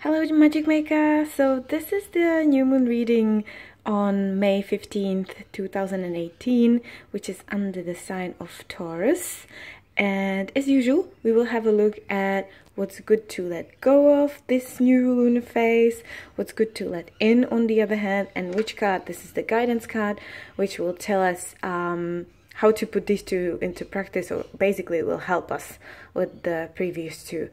Hello Magic Maker! So this is the new moon reading on May 15th, 2018, which is under the sign of Taurus. And as usual, we will have a look at what's good to let go of this new lunar phase, what's good to let in on the other hand, and which card, this is the guidance card, which will tell us how to put these two into practice, or basically it will help us with the previous two.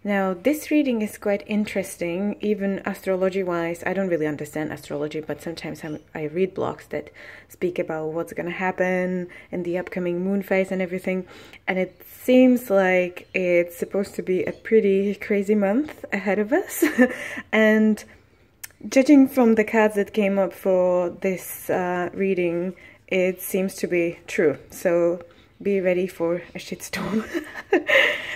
Now, this reading is quite interesting, even astrology-wise. I don't really understand astrology, but sometimes I read blogs that speak about what's going to happen in the upcoming moon phase and everything. And it seems like it's supposed to be a pretty crazy month ahead of us. And judging from the cards that came up for this reading, it seems to be true. So be ready for a shitstorm.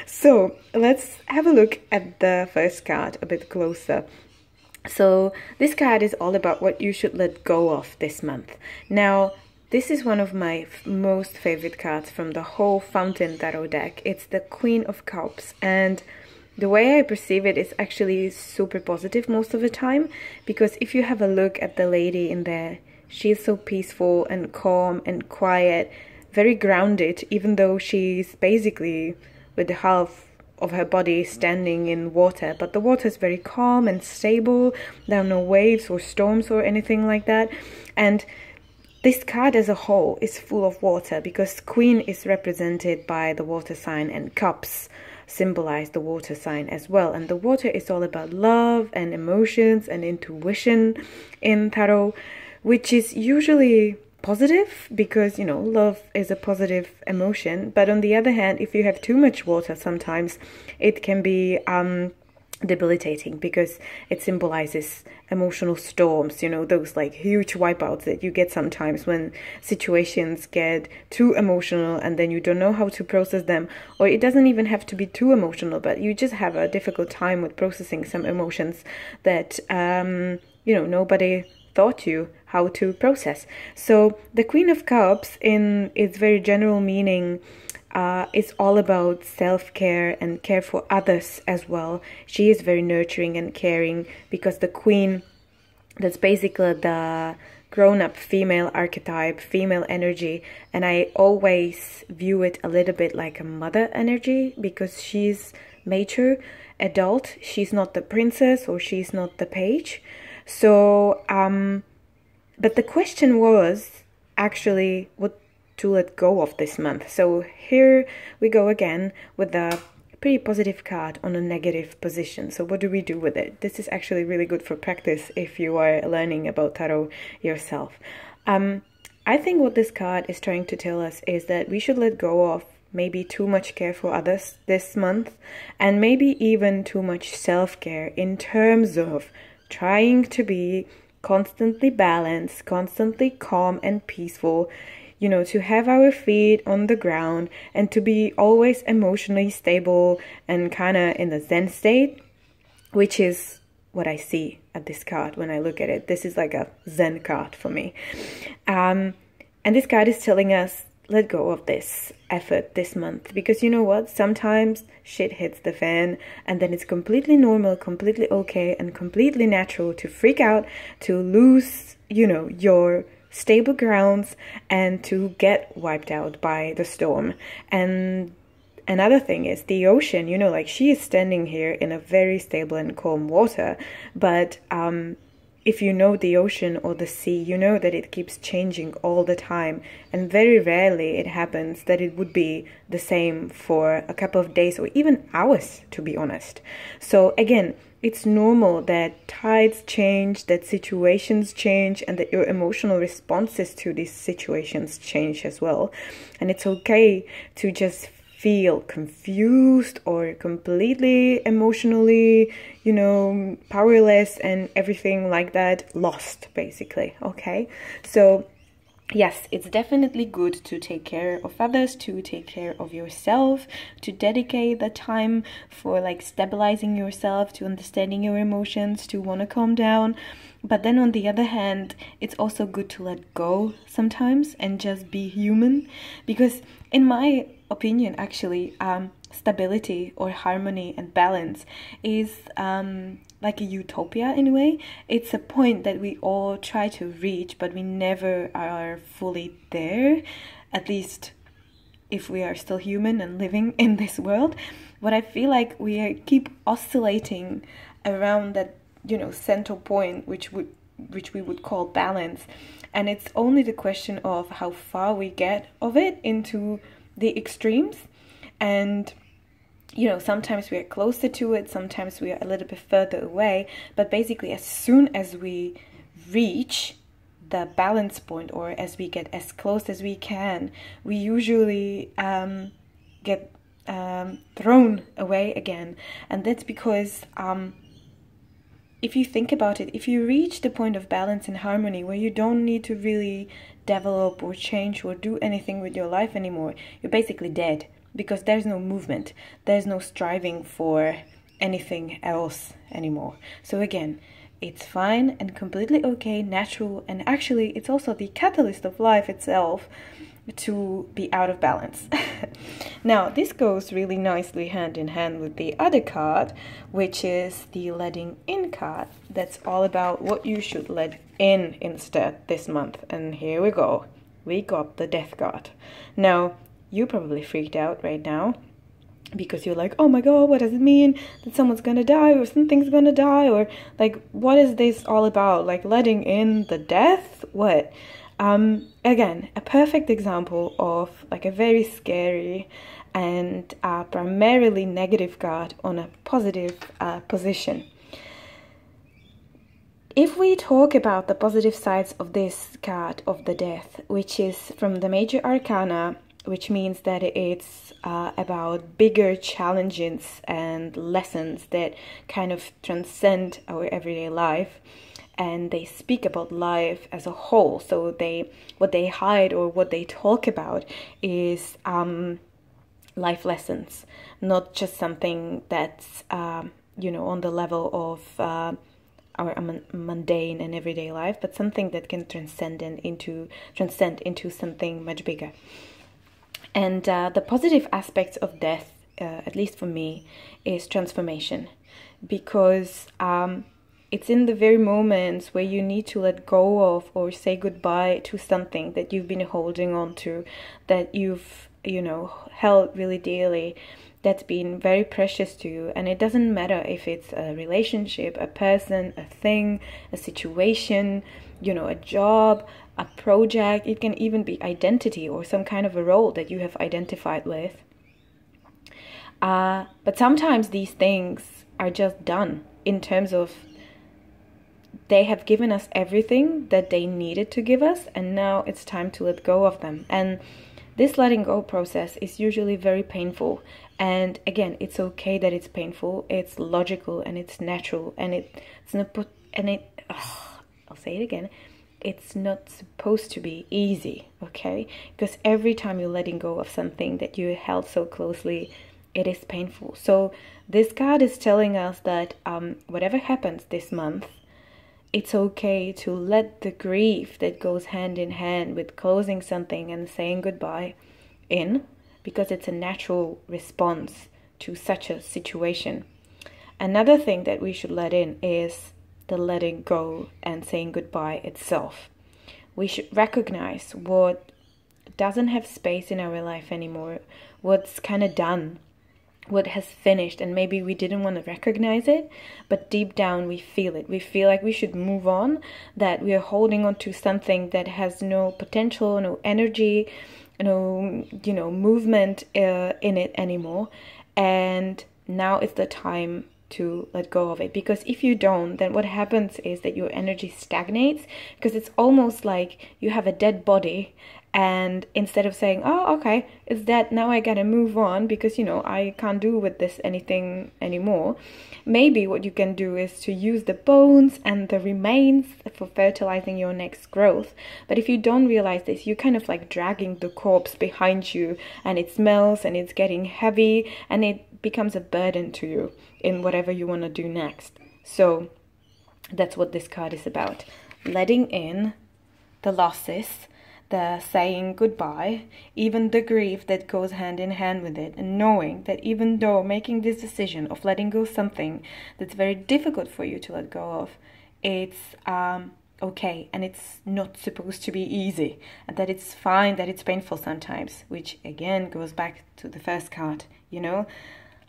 So let's have a look at the first card a bit closer. So this card is all about what you should let go of this month. Now, this is one of my most favorite cards from the whole Fountain Tarot deck. It's the Queen of Cups, and the way I perceive it is actually super positive most of the time, because if you have a look at the lady in there, she is so peaceful and calm and quiet, very grounded, even though she's basically with the half of her body standing in water, but the water is very calm and stable. There are no waves or storms or anything like that. And this card as a whole is full of water, because Queen is represented by the water sign and cups symbolize the water sign as well. And the water is all about love and emotions and intuition in tarot, which is usually positive, because, you know, love is a positive emotion. But on the other hand, if you have too much water, sometimes it can be debilitating, because it symbolizes emotional storms, you know, those like huge wipeouts that you get sometimes when situations get too emotional and then you don't know how to process them. Or it doesn't even have to be too emotional, but you just have a difficult time with processing some emotions that you know, nobody taught you how to process. So the Queen of Cups, in its very general meaning, is all about self-care and care for others as well. She is very nurturing and caring, because the Queen, that's basically the grown-up female archetype, female energy, and I always view it a little bit like a mother energy, because she's mature, adult. She's not the princess or she's not the page. So but the question was actually what to let go of this month. So here we go again with a pretty positive card on a negative position. So what do we do with it? This is actually really good for practice if you are learning about tarot yourself. I think what this card is trying to tell us is that we should let go of maybe too much care for others this month, and maybe even too much self-care in terms of trying to be constantly balanced, constantly calm and peaceful, you know, to have our feet on the ground and to be always emotionally stable and kind of in the Zen state, which is what I see at this card when I look at it. This is like a Zen card for me. And this card is telling us, let go of this effort this month, because you know what, sometimes shit hits the fan, and then it's completely normal, completely okay, and completely natural to freak out, to lose, you know, your stable grounds, and to get wiped out by the storm. And another thing is the ocean, you know, like she is standing here in a very stable and calm water, but if you know the ocean or the sea, you know that it keeps changing all the time, and very rarely it happens that it would be the same for a couple of days or even hours, to be honest. So again, it's normal that tides change, that situations change, and that your emotional responses to these situations change as well. And it's okay to just feel confused or completely emotionally, you know, powerless and everything like that, lost basically, okay? So yes, it's definitely good to take care of others, to take care of yourself, to dedicate the time for like stabilizing yourself, to understanding your emotions, to want to calm down. But then on the other hand, it's also good to let go sometimes and just be human, because in my opinion, actually, stability or harmony and balance is like a utopia in a way. It's a point that we all try to reach, but we never are fully there, at least if we are still human and living in this world. But I feel like keep oscillating around that, central point, which we would call balance. And it's only the question of how far we get of it into the extremes. And sometimes we are closer to it, sometimes we are a little bit further away, but basically as soon as we reach the balance point, or as we get as close as we can, we usually get thrown away again. And that's because if you think about it, if you reach the point of balance and harmony where you don't need to really develop or change or do anything with your life anymore, you're basically dead. Because there's no movement, there's no striving for anything else anymore. So again, it's fine and completely okay, natural, and actually it's also the catalyst of life itself to be out of balance. Now, this goes really nicely hand in hand with the other card, which is the letting in card. That's all about what you should let in instead this month. And here we go. We got the Death card. Now, you probably freaked out right now because you're like, oh my god, what does it mean that someone's gonna die or something's gonna die, or like, what is this all about? Like, letting in the death? What? Again, a perfect example of like a very scary and primarily negative card on a positive position. If we talk about the positive sides of this card of the death, which is from the major arcana, which means that it's about bigger challenges and lessons that kind of transcend our everyday life, and they speak about life as a whole. So what they hide or what they talk about is life lessons, not just something that's on the level of our mundane and everyday life, but something that can transcend into something much bigger. And the positive aspects of death, at least for me, is transformation, because it's in the very moments where you need to let go of or say goodbye to something that you've been holding on to, that you've, held really dearly, that's been very precious to you. And it doesn't matter if it's a relationship, a person, a thing, a situation, a job, a project. It can even be identity or some kind of a role that you have identified with. But sometimes these things are just done in terms of they have given us everything that they needed to give us, and now it's time to let go of them. And this letting go process is usually very painful. And again, it's okay that it's painful. It's logical and it's natural, and I'll say it again. It's not supposed to be easy, okay? Because every time you're letting go of something that you held so closely, it is painful. So this card is telling us that whatever happens this month, it's okay to let the grief that goes hand in hand with closing something and saying goodbye in, because it's a natural response to such a situation. Another thing that we should let in is the letting go and saying goodbye itself. We should recognize what doesn't have space in our life anymore, what's kind of done, what has finished, and maybe we didn't want to recognize it, but deep down we feel it. We feel like we should move on, that we are holding on to something that has no potential, no energy, no movement in it anymore. And now is the time to let go of it, because if you don't, then what happens is that your energy stagnates, because it's almost like you have a dead body, and instead of saying, oh, okay, it's dead, now I gotta move on because I can't do with this anything anymore, maybe what you can do is to use the bones and the remains for fertilizing your next growth. But if you don't realize this, you're kind of like dragging the corpse behind you, and it smells and it's getting heavy, and it becomes a burden to you in whatever you want to do next. So that's what this card is about. Letting in the losses, the saying goodbye, even the grief that goes hand in hand with it, and knowing that even though making this decision of letting go something that's very difficult for you to let go of, it's okay, and it's not supposed to be easy, and that it's fine, that it's painful sometimes, which again goes back to the first card,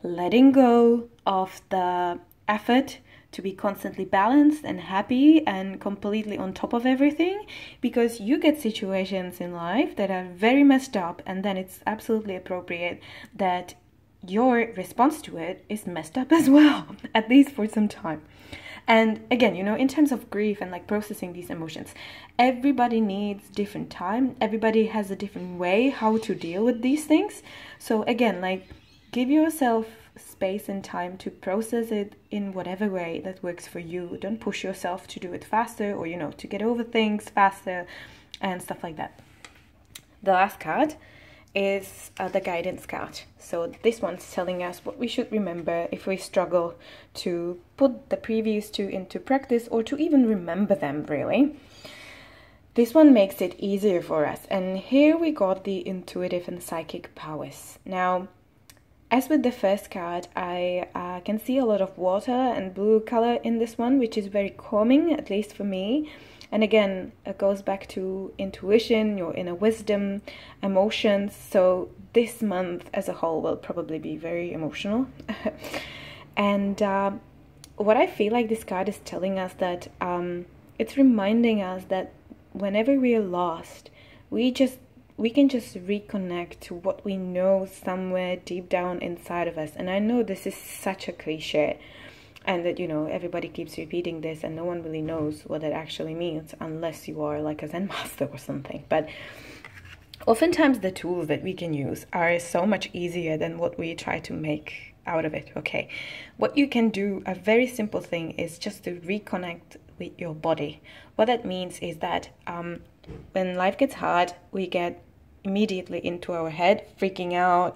letting go of the effort to be constantly balanced and happy and completely on top of everything, because you get situations in life that are very messed up, and then it's absolutely appropriate that your response to it is messed up as well, at least for some time. And again, in terms of grief and like processing these emotions, everybody needs different time. Everybody has a different way how to deal with these things. So again, like, give yourself space and time to process it in whatever way that works for you. Don't push yourself to do it faster, or, to get over things faster and stuff like that. The last card is the guidance card. So this one's telling us what we should remember if we struggle to put the previous two into practice, or to even remember them, really. This one makes it easier for us. And here we got the intuitive and psychic powers. Now, as with the first card, I can see a lot of water and blue color in this one, which is very calming, at least for me. And again, it goes back to intuition, your inner wisdom, emotions. So this month as a whole will probably be very emotional. And what I feel like this card is telling us that it's reminding us that whenever we are lost, we can just reconnect to what we know somewhere deep down inside of us. And I know this is such a cliche, and that, everybody keeps repeating this, and no one really knows what it actually means unless you are like a Zen master or something. But oftentimes the tools that we can use are so much easier than what we try to make out of it, okay? What you can do, a very simple thing, is just to reconnect with your body. What that means is that when life gets hard, we get immediately into our head, freaking out,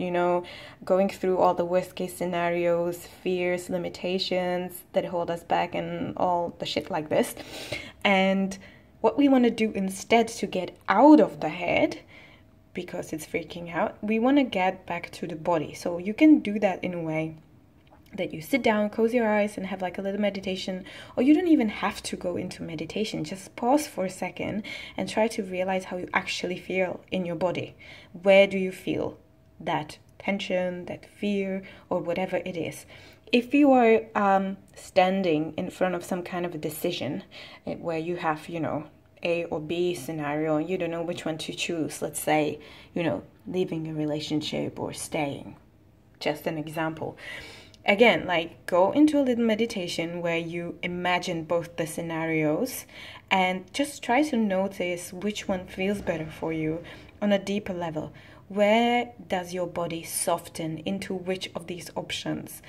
going through all the worst case scenarios, fears, limitations that hold us back, and all the shit like this. And what we want to do instead to get out of the head, because it's freaking out, we want to get back to the body. So you can do that in a way that you sit down, close your eyes, and have like a little meditation. Or you don't even have to go into meditation. Just pause for a second and try to realize how you actually feel in your body. Where do you feel that tension, that fear, or whatever it is? If you are standing in front of some kind of a decision where you have, A or B scenario, and you don't know which one to choose, let's say, leaving a relationship or staying, just an example. Again, like, go into a little meditation where you imagine both the scenarios and just try to notice which one feels better for you on a deeper level. Where does your body soften into which of these options?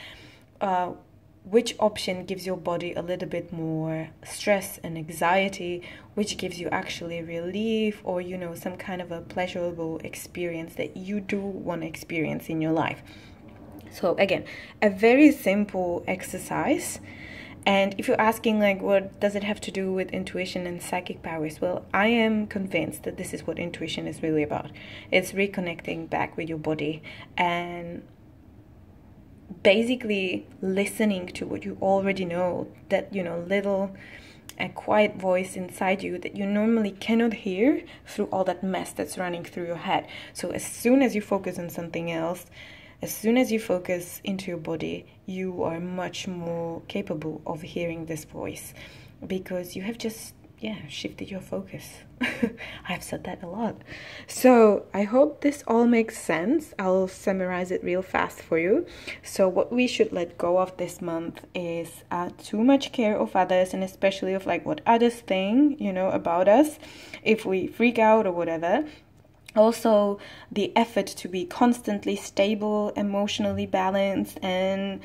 Which option gives your body a little bit more stress and anxiety, which gives you actually relief, or, some kind of a pleasurable experience that you do want to experience in your life. So again, a very simple exercise. And if you're asking, like, what does it have to do with intuition and psychic powers? Well, I am convinced that this is what intuition is really about. It's reconnecting back with your body and basically listening to what you already know, that, little a quiet voice inside you that you normally cannot hear through all that mess that's running through your head. So as soon as you focus on something else, as soon as you focus into your body, you are much more capable of hearing this voice, because you have just, shifted your focus. I've said that a lot. So I hope this all makes sense. I'll summarize it real fast for you. So what we should let go of this month is too much care of others, and especially of like what others think, about us, if we freak out or whatever. Also, the effort to be constantly stable, emotionally balanced, and,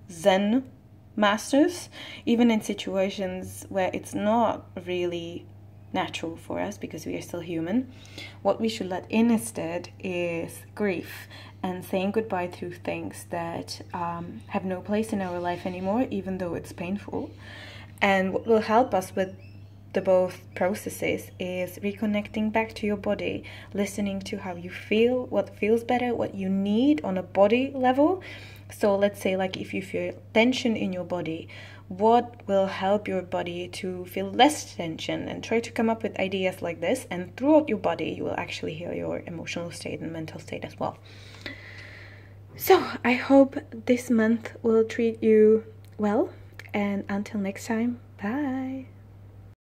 Zen masters, even in situations where it's not really natural for us because we are still human. What we should let in instead is grief and saying goodbye to things that have no place in our life anymore, even though it's painful. And what will help us with the both processes is reconnecting back to your body, listening to how you feel, what feels better, what you need on a body level. So let's say like if you feel tension in your body, what will help your body to feel less tension, and try to come up with ideas like this, and throughout your body you will actually heal your emotional state and mental state as well. So I hope this month will treat you well, and until next time, bye.